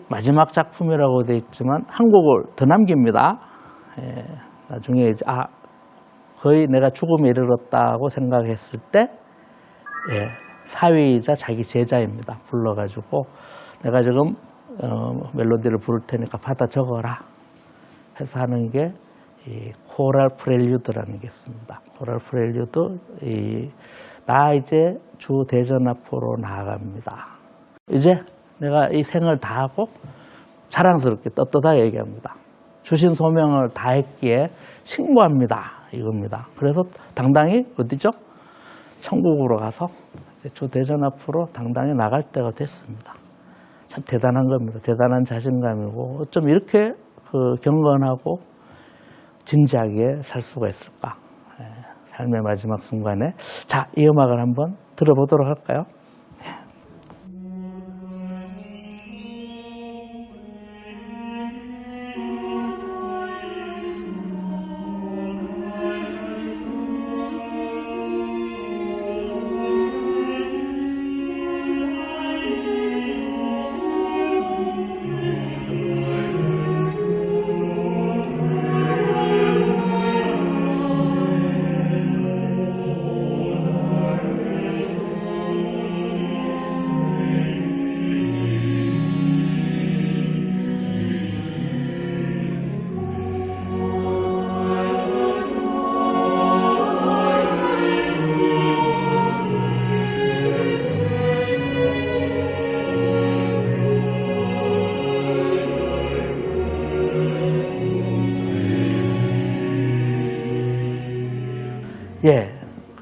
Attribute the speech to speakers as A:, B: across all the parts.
A: 마지막 작품이라고 되어 있지만 한 곡을 더 남깁니다. 나중에 이제 거의 내가 죽음에 이르렀다고 생각했을 때 사위이자 자기 제자입니다. 불러가지고 내가 지금 멜로디를 부를 테니까 받아 적어라 해서 하는 게 이 코랄 프렐류드라는 게 있습니다. 코랄 프렐류드, 나 이제 주 대전 앞으로 나아갑니다. 이제 내가 이 생을 다 하고 자랑스럽게 떳떳하게 얘기합니다. 주신 소명을 다했기에 신고합니다. 이겁니다. 그래서 당당히 어디죠? 천국으로 가서 이제 주 대전 앞으로 당당히 나갈 때가 됐습니다. 참 대단한 겁니다. 대단한 자신감이고 어쩜 이렇게 경건하고 진지하게 살 수가 있을까? 삶의 마지막 순간에. 자, 이 음악을 한번 들어보도록 할까요?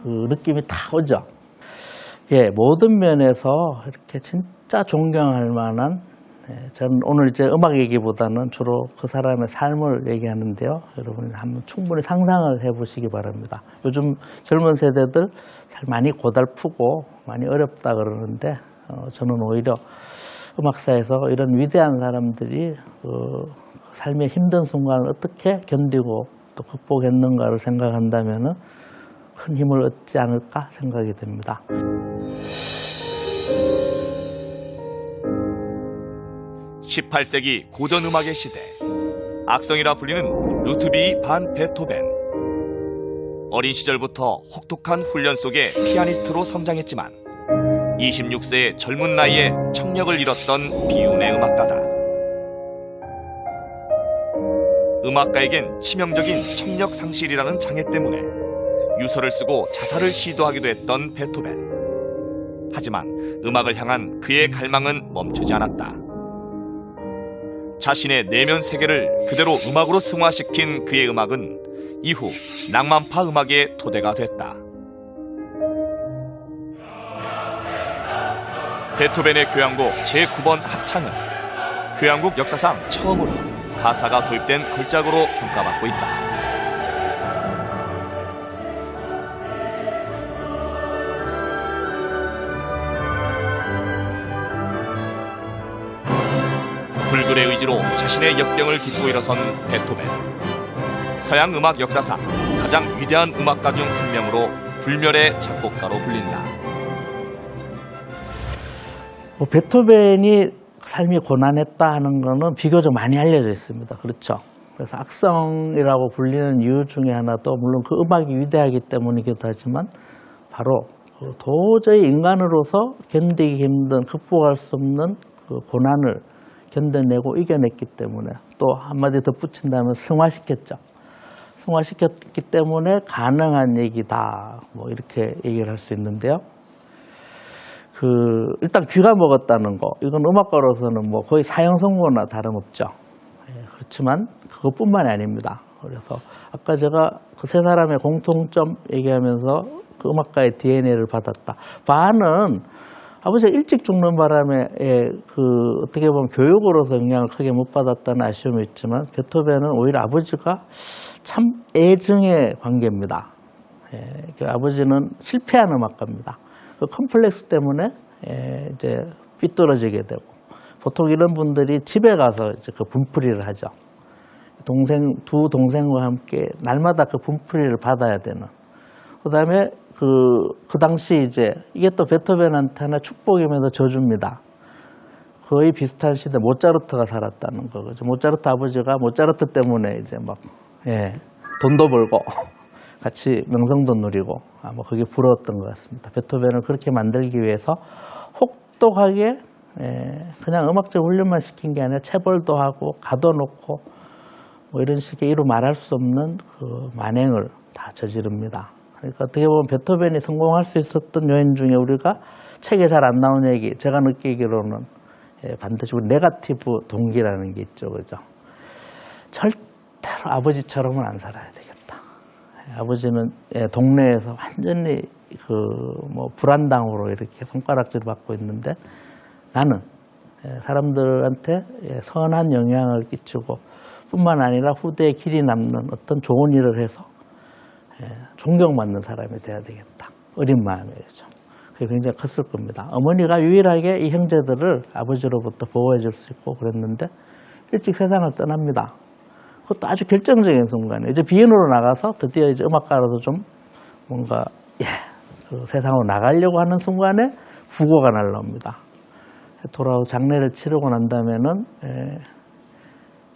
A: 그 느낌이 다 오죠. 모든 면에서 이렇게 진짜 존경할 만한, 저는 오늘 이제 음악 얘기보다는 주로 그 사람의 삶을 얘기하는데요. 여러분이 한번 충분히 상상을 해보시기 바랍니다. 요즘 젊은 세대들 잘 많이 고달프고 많이 어렵다 그러는데, 저는 오히려 음악사에서 이런 위대한 사람들이 삶의 힘든 순간을 어떻게 견디고 또 극복했는가를 생각한다면은 큰 힘을 얻지 않을까 생각이 됩니다.
B: 18세기 고전 음악의 시대, 악성이라 불리는 루트비 반 베토벤. 어린 시절부터 혹독한 훈련 속에 피아니스트로 성장했지만 26세의 젊은 나이에 청력을 잃었던 비운의 음악가다. 음악가에겐 치명적인 청력 상실이라는 장애 때문에 유서를 쓰고 자살을 시도하기도 했던 베토벤. 하지만 음악을 향한 그의 갈망은 멈추지 않았다. 자신의 내면 세계를 그대로 음악으로 승화시킨 그의 음악은 이후 낭만파 음악의 토대가 됐다. 베토벤의 교향곡 제9번 합창은 교향곡 역사상 처음으로 가사가 도입된 걸작으로 평가받고 있다. 불굴의 의지로 자신의 역경을 딛고 일어선 베토벤. 서양 음악 역사상 가장 위대한 음악가 중 한 명으로 불멸의 작곡가로 불린다.
A: 베토벤이 삶이 고난했다 하는 것은 비교적 많이 알려져 있습니다. 그렇죠. 그래서 악성이라고 불리는 이유 중에 하나도 물론 그 음악이 위대하기 때문이기도 하지만 바로 도저히 인간으로서 견디기 힘든, 극복할 수 없는 그 고난을 견뎌내고 이겨냈기 때문에, 또 한마디 덧붙인다면 승화시켰죠. 승화시켰기 때문에 가능한 얘기다, 뭐 이렇게 얘기를 할 수 있는데요. 일단 귀가 먹었다는 거, 이건 음악가로서는 뭐 거의 사형 선고나 다름없죠. 그렇지만 그것뿐만이 아닙니다. 그래서 아까 제가 그 세 사람의 공통점 얘기하면서 그 음악가의 DNA를 받았다. 바는 아버지가 일찍 죽는 바람에 어떻게 보면 교육으로서 영향을 크게 못 받았다는 아쉬움이 있지만, 베토벤은 오히려 아버지가 참 애증의 관계입니다. 아버지는 실패한 음악가입니다. 그 컴플렉스 때문에 이제 삐뚤어지게 되고, 보통 이런 분들이 집에 가서 이제 그 분풀이를 하죠. 두 동생과 함께 날마다 그 분풀이를 받아야 되는. 그다음에 그 당시 이제 이게 또 베토벤한테 하나 축복이면서 저주입니다. 거의 비슷한 시대 모차르트가 살았다는 거죠. 모차르트 아버지가 모차르트 때문에 이제 막 돈도 벌고 같이 명성도 누리고 아마 그게 부러웠던 것 같습니다. 베토벤을 그렇게 만들기 위해서 혹독하게 그냥 음악적 훈련만 시킨 게 아니라 체벌도 하고 가둬놓고 뭐 이런 식의 이루 말할 수 없는 그 만행을 다 저지릅니다. 그러니까 어떻게 보면 베토벤이 성공할 수 있었던 요인 중에 우리가 책에 잘 안 나온 얘기, 제가 느끼기로는 반드시 우리 네거티브 동기라는 게 있죠, 그죠? 절대로 아버지처럼은 안 살아야 되겠다. 아버지는 동네에서 완전히 뭐 불안당으로 이렇게 손가락질을 받고 있는데 나는 사람들한테 선한 영향을 끼치고 뿐만 아니라 후대에 길이 남는 어떤 좋은 일을 해서 존경받는 사람이 돼야 되겠다. 어린 마음이죠. 그게 굉장히 컸을 겁니다. 어머니가 유일하게 이 형제들을 아버지로부터 보호해 줄 수 있고 그랬는데 일찍 세상을 떠납니다. 그것도 아주 결정적인 순간에 이제 비인으로 나가서 드디어 이제 음악가로도 좀 뭔가 그 세상으로 나가려고 하는 순간에 부고가 날라옵니다. 돌아오고 장례를 치르고 난 다음에는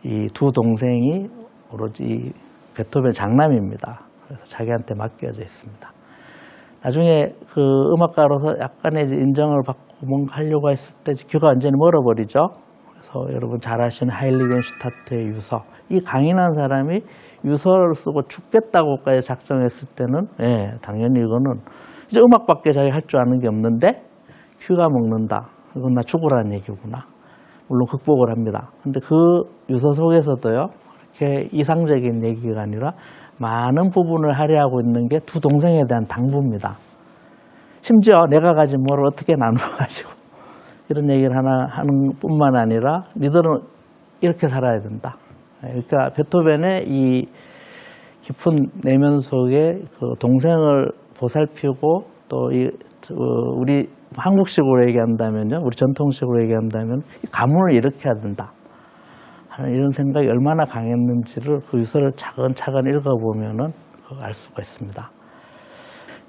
A: 이 두 동생이 오로지 이 베토벤 장남입니다. 그래서 자기한테 맡겨져 있습니다. 나중에 그 음악가로서 약간의 이제 인정을 받고 뭔가 하려고 했을 때 귀가 완전히 멀어버리죠. 그래서 여러분 잘 아시는 하일리겐슈타트의 유서. 이 강인한 사람이 유서를 쓰고 죽겠다고까지 작정했을 때는 당연히 이거는 이제 음악밖에 자기 할 줄 아는 게 없는데 귀가 먹는다. 이건 나 죽으라는 얘기구나. 물론 극복을 합니다. 근데 그 유서 속에서도요. 이렇게 이상적인 얘기가 아니라 많은 부분을 할애하고 있는 게 두 동생에 대한 당부입니다. 심지어 내가 가진 뭘 어떻게 나눠가지고 이런 얘기를 하는 뿐만 아니라 니들은 이렇게 살아야 된다. 그러니까 베토벤의 이 깊은 내면 속에 그 동생을 보살피고 또 우리 한국식으로 얘기한다면요, 우리 전통식으로 얘기한다면 가문을 일으켜야 된다 하는 이런 생각이 얼마나 강했는지를 그 유서를 차근차근 읽어보면은 알 수가 있습니다.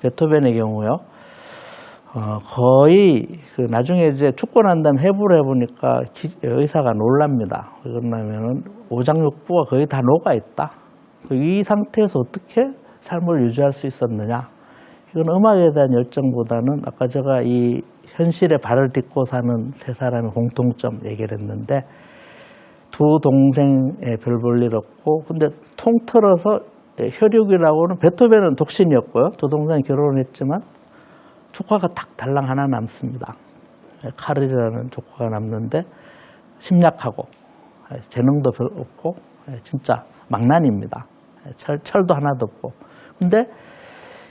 A: 베토벤의 경우요, 거의 나중에 이제 죽고 난 다음에 해부를 해보니까 의사가 놀랍니다. 그러냐면은 오장육부가 거의 다 녹아 있다. 이 상태에서 어떻게 삶을 유지할 수 있었느냐? 이건 음악에 대한 열정보다는 아까 제가 이 현실에 발을 딛고 사는 세 사람의 공통점 얘기를 했는데 두 동생에 별 볼 일 없고 근데 통틀어서 혈육이라고는 베토벤은 독신이었고요. 두 동생이 결혼했지만 조카가 딱 달랑 하나 남습니다. 카를이라는 조카가 남는데 심약하고 재능도 별로 없고 진짜 망난입니다. 철도 하나도 없고. 근데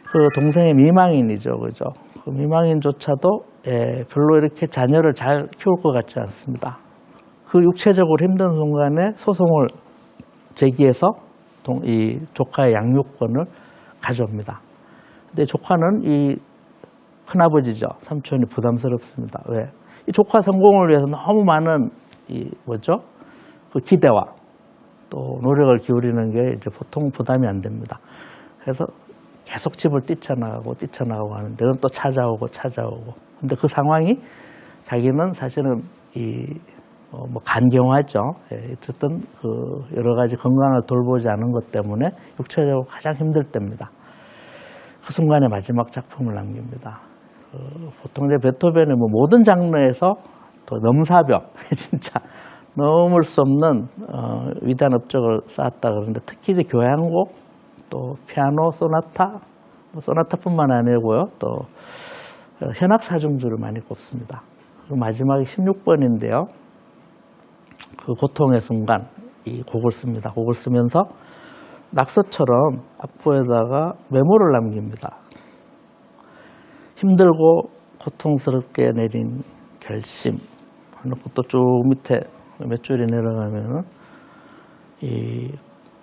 A: 그 동생의 미망인이죠, 그죠? 그 미망인조차도 별로 이렇게 자녀를 잘 키울 것 같지 않습니다. 그 육체적으로 힘든 순간에 소송을 제기해서 이 조카의 양육권을 가져옵니다. 근데 조카는 이 큰아버지죠, 삼촌이 부담스럽습니다. 왜? 이 조카 성공을 위해서 너무 많은 그 기대와 또 노력을 기울이는 게 이제 보통 부담이 안 됩니다. 그래서 계속 집을 뛰쳐나가고 하는데 그럼 또 찾아오고. 근데 그 상황이 자기는 사실은 뭐 간경화죠. 어쨌든 그 여러 가지 건강을 돌보지 않은 것 때문에 육체적으로 가장 힘들 때입니다. 그 순간에 마지막 작품을 남깁니다. 보통 이제 베토벤은 뭐 모든 장르에서 또 넘사벽, 진짜 넘을 수 없는 위대한 업적을 쌓았다 그러는데 특히 이제 교향곡, 또 피아노 소나타뿐만 아니고요, 또 현악 사중주를 많이 꼽습니다. 그리고 마지막에 16번인데요. 그 고통의 순간 이 곡을 씁니다. 곡을 쓰면서 낙서처럼 악보에다가 메모를 남깁니다. 힘들고 고통스럽게 내린 결심 하는 것도 쭉 밑에 몇 줄이 내려가면은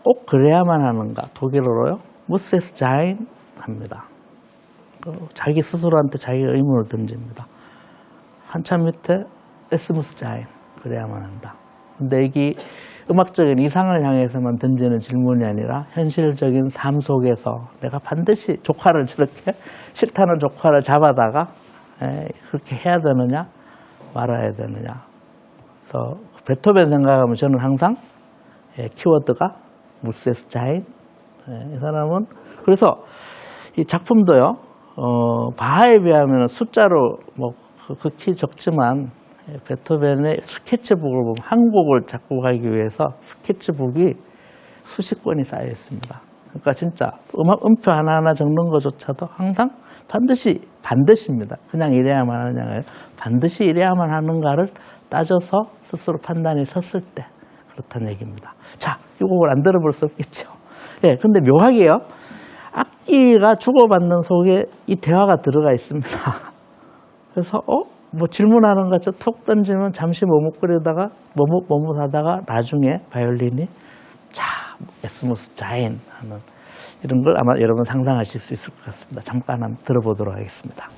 A: 꼭 그래야만 하는가, 독일어로요, 무세스 자인 합니다. 자기 스스로한테 자기가 의문을 던집니다. 한참 밑에 에스무스 자인, 그래야만 한다. 근데 이게 음악적인 이상을 향해서만 던지는 질문이 아니라 현실적인 삶 속에서 내가 반드시 조카를 저렇게 싫다는 조카를 잡아다가 그렇게 해야 되느냐 말아야 되느냐, 그래서 베토벤 생각하면 저는 항상 키워드가 무세스 자인. 이 사람은 그래서 이 작품도요. 바하에 비하면 숫자로 뭐 극히 적지만 베토벤의 스케치북을 보면 한 곡을 작곡하기 위해서 스케치북이 수십 권이 쌓여 있습니다. 그러니까 진짜 음표 하나하나 적는 것조차도 항상 반드시입니다. 그냥 이래야만 하느냐, 반드시 이래야만 하는가를 따져서 스스로 판단이 섰을 때 그렇다는 얘기입니다. 자, 이 곡을 안 들어볼 수 없겠죠. 예, 근데 묘하게요. 악기가 주고받는 속에 이 대화가 들어가 있습니다. 그래서 뭐 질문하는 것 같이 툭 던지면 잠시 머뭇거리다가 머뭇하다가 나중에 바이올린이 에스무스 자인 하는 이런 걸 아마 여러분 상상하실 수 있을 것 같습니다. 잠깐 한번 들어보도록 하겠습니다.